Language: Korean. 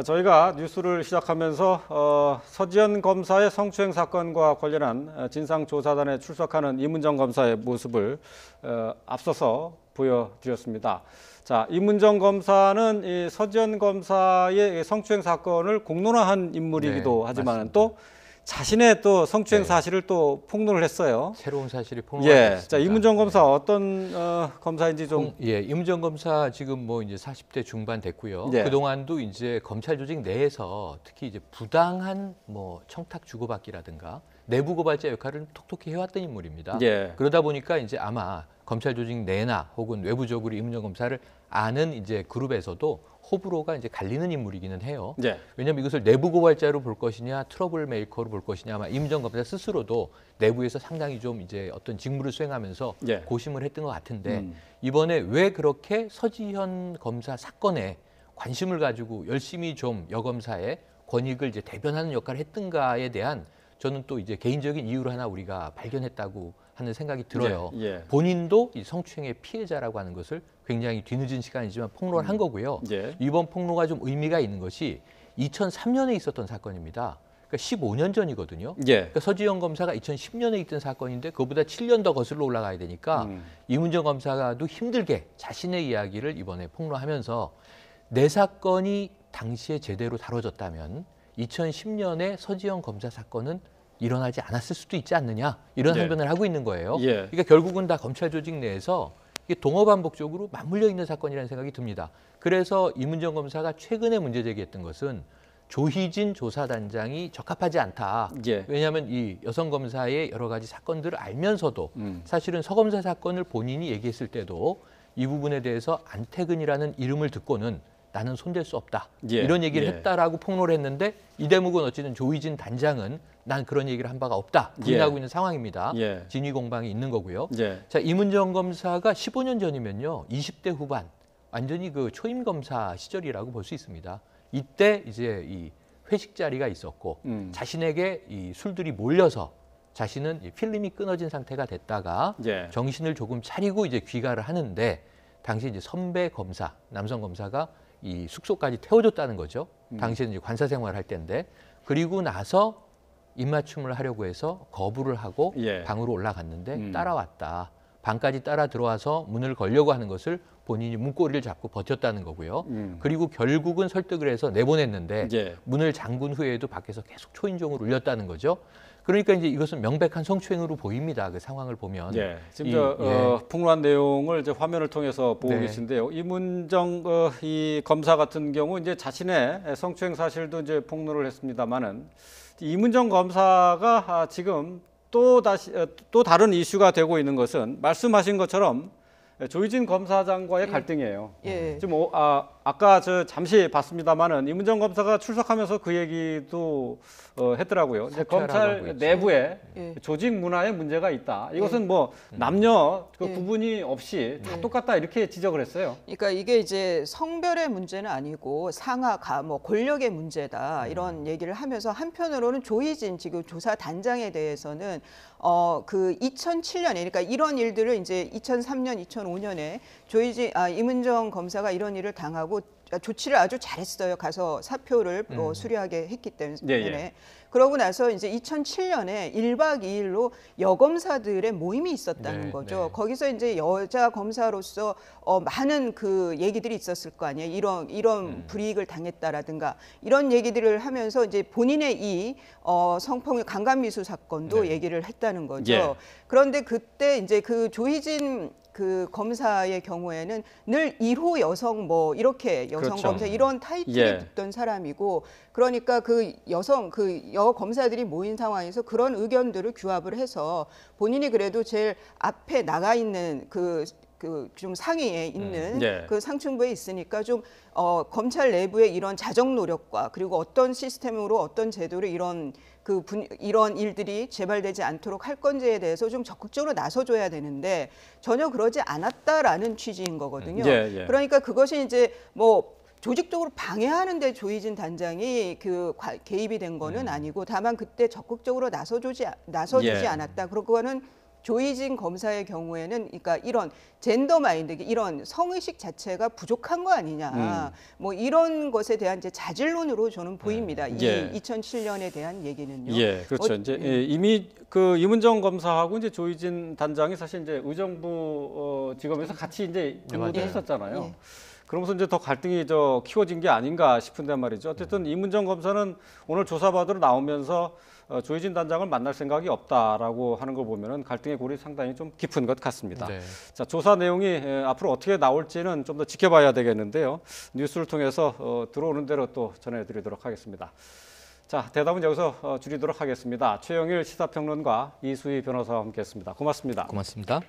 저희가 뉴스를 시작하면서 서지현 검사의 성추행 사건과 관련한 진상조사단에 출석하는 이문정 검사의 모습을 앞서서 보여드렸습니다. 자, 이문정 검사는 이 서지현 검사의 성추행 사건을 공론화한 인물이기도 하지만 맞습니다. 또 자신의 또 성추행 사실을 또 폭로를 했어요. 새로운 사실이 폭로됐습니다. 자, 이문정 검사 어떤 검사인지 좀. 이문정 검사 지금 뭐 이제 40대 중반 됐고요. 예. 그동안도 이제 검찰 조직 내에서 특히 이제 부당한 뭐 청탁 주고받기라든가 내부 고발자 역할을 톡톡히 해왔던 인물입니다. 예. 그러다 보니까 이제 아마 검찰 조직 내나 혹은 외부적으로 이문정 검사를 아는 이제 그룹에서도 호불호가 이제 갈리는 인물이기는 해요. 예. 왜냐하면 이것을 내부 고발자로 볼 것이냐, 트러블 메이커로 볼 것이냐, 아마 이문정 검사 스스로도 내부에서 상당히 좀 이제 어떤 직무를 수행하면서 예. 고심을 했던 것 같은데 이번에 왜 그렇게 서지현 검사 사건에 관심을 가지고 열심히 좀 여검사의 권익을 이제 대변하는 역할을 했던가에 대한 저는 또 이제 개인적인 이유를 하나 우리가 발견했다고 하는 생각이 들어요. 예. 본인도 이 성추행의 피해자라고 하는 것을 굉장히 뒤늦은 시간이지만 폭로를 한 거고요. 예. 이번 폭로가 좀 의미가 있는 것이 2003년에 있었던 사건입니다. 그러니까 15년 전이거든요. 예. 그러니까 서지현 검사가 2010년에 있던 사건인데 그보다 7년 더 거슬러 올라가야 되니까 이문정 검사가도 힘들게 자신의 이야기를 이번에 폭로하면서 내 사건이 당시에 제대로 다뤄졌다면 2010년에 서지현 검사 사건은 일어나지 않았을 수도 있지 않느냐 이런 네. 항변을 하고 있는 거예요. 예. 그러니까 결국은 다 검찰 조직 내에서 이게 동어반복적으로 맞물려 있는 사건이라는 생각이 듭니다. 그래서 이문정 검사가 최근에 문제 제기했던 것은 조희진 조사단장이 적합하지 않다. 예. 왜냐하면 이 여성 검사의 여러 가지 사건들을 알면서도 사실은 서 검사 사건을 본인이 얘기했을 때도 이 부분에 대해서 안태근이라는 이름을 듣고는 나는 손댈 수 없다. 예. 이런 얘기를 예. 했다라고 폭로를 했는데 이 대목은 어쨌든 조희진 단장은 난 그런 얘기를 한 바가 없다. 부인하고 있는 상황입니다. 예. 진위 공방이 있는 거고요. 예. 자, 이문정 검사가 15년 전이면요. 20대 후반 완전히 그 초임 검사 시절이라고 볼 수 있습니다. 이때 이제 이 회식 자리가 있었고 자신에게 이 술들이 몰려서 자신은 이 필름이 끊어진 상태가 됐다가 예. 정신을 조금 차리고 이제 귀가를 하는데 당시 이제 선배 검사, 남성 검사가 이 숙소까지 태워줬다는 거죠. 당시에는 이제 관사 생활할 때인데 그리고 나서 입맞춤을 하려고 해서 거부를 하고 예. 방으로 올라갔는데 따라왔다. 방까지 따라 들어와서 문을 걸려고 하는 것을 본인이 문고리를 잡고 버텼다는 거고요. 그리고 결국은 설득을 해서 내보냈는데 예. 문을 잠근 후에도 밖에서 계속 초인종을 울렸다는 거죠. 그러니까 이제 이것은 명백한 성추행으로 보입니다. 그 상황을 보면. 예. 지금 폭로한 내용을 이제 화면을 통해서 보고 네. 계신데요. 이문정 이 검사 같은 경우 이제 자신의 성추행 사실도 이제 폭로를 했습니다만은 이문정 검사가 지금 또 다른 이슈가 되고 있는 것은 말씀하신 것처럼 조희진 검사장과의 갈등이에요. 예. 지금 아까 저 잠시 봤습니다만은 이문정 검사가 출석하면서 그 얘기도 했더라고요. 이제 사퇴하라고 검찰 하고 있죠. 내부에 예. 조직 문화에 문제가 있다. 이것은 뭐 남녀 그 예. 구분이 없이 다 똑같다 이렇게 지적을 했어요. 그러니까 이게 이제 성별의 문제는 아니고 상하, 뭐 권력의 문제다 이런 얘기를 하면서 한편으로는 조희진 지금 조사 단장에 대해서는 그 2007년에 그러니까 이런 일들을 이제 2003년, 2005년에 이문정 검사가 이런 일을 당하고 조치를 아주 잘했어요. 가서 사표를 수리하게 했기 때문에. 예, 예. 그러고 나서 이제 2007년에 1박 2일로 여검사들의 모임이 있었다는 네, 거죠. 네. 거기서 이제 여자 검사로서 많은 그 얘기들이 있었을 거 아니에요. 이런 불이익을 당했다라든가 이런 얘기들을 하면서 이제 본인의 이 성폭력 강간미수 사건도 네. 얘기를 했다는 거죠. 예. 그런데 그때 이제 그 조희진 그 검사의 경우에는 늘 1호 여성 뭐 이렇게 여성 그렇죠. 검사 이런 타이틀이 예. 붙던 사람이고 그러니까 그 여 검사들이 모인 상황에서 그런 의견들을 규합을 해서 본인이 그래도 제일 앞에 나가 있는 그 좀 상위에 있는 예. 그 상층부에 있으니까 좀 검찰 내부의 이런 자정 노력과 그리고 어떤 시스템으로 어떤 제도로 이런 일들이 재발되지 않도록 할 건지에 대해서 좀 적극적으로 나서줘야 되는데 전혀 그러지 않았다라는 취지인 거거든요. 예, 예. 그러니까 그것이 이제 뭐 조직적으로 방해하는데 조희진 단장이 개입이 된 거는 아니고 다만 그때 적극적으로 나서주지 예. 않았다. 그거는 조희진 검사의 경우에는 그러니까 이런 젠더 마인드, 이런 성의식 자체가 부족한 거 아니냐, 뭐 이런 것에 대한 이제 자질론으로 저는 보입니다. 이 예. 2007년에 대한 얘기는요. 예, 그렇죠. 이제 이미 그 이문정 검사하고 이제 조희진 단장이 사실 이제 의정부 지검에서 같이 이제 근무도 맞아요. 했었잖아요. 예. 그러면서 이제 더 갈등이 키워진 게 아닌가 싶은데 말이죠. 어쨌든 이문정 검사는 오늘 조사받으러 나오면서 조희진 단장을 만날 생각이 없다라고 하는 걸 보면은 갈등의 골이 상당히 좀 깊은 것 같습니다. 네. 자, 조사 내용이 앞으로 어떻게 나올지는 좀 더 지켜봐야 되겠는데요. 뉴스를 통해서 들어오는 대로 또 전해드리도록 하겠습니다. 자, 대답은 여기서 줄이도록 하겠습니다. 최영일 시사평론가, 이수희 변호사와 함께했습니다. 고맙습니다. 고맙습니다.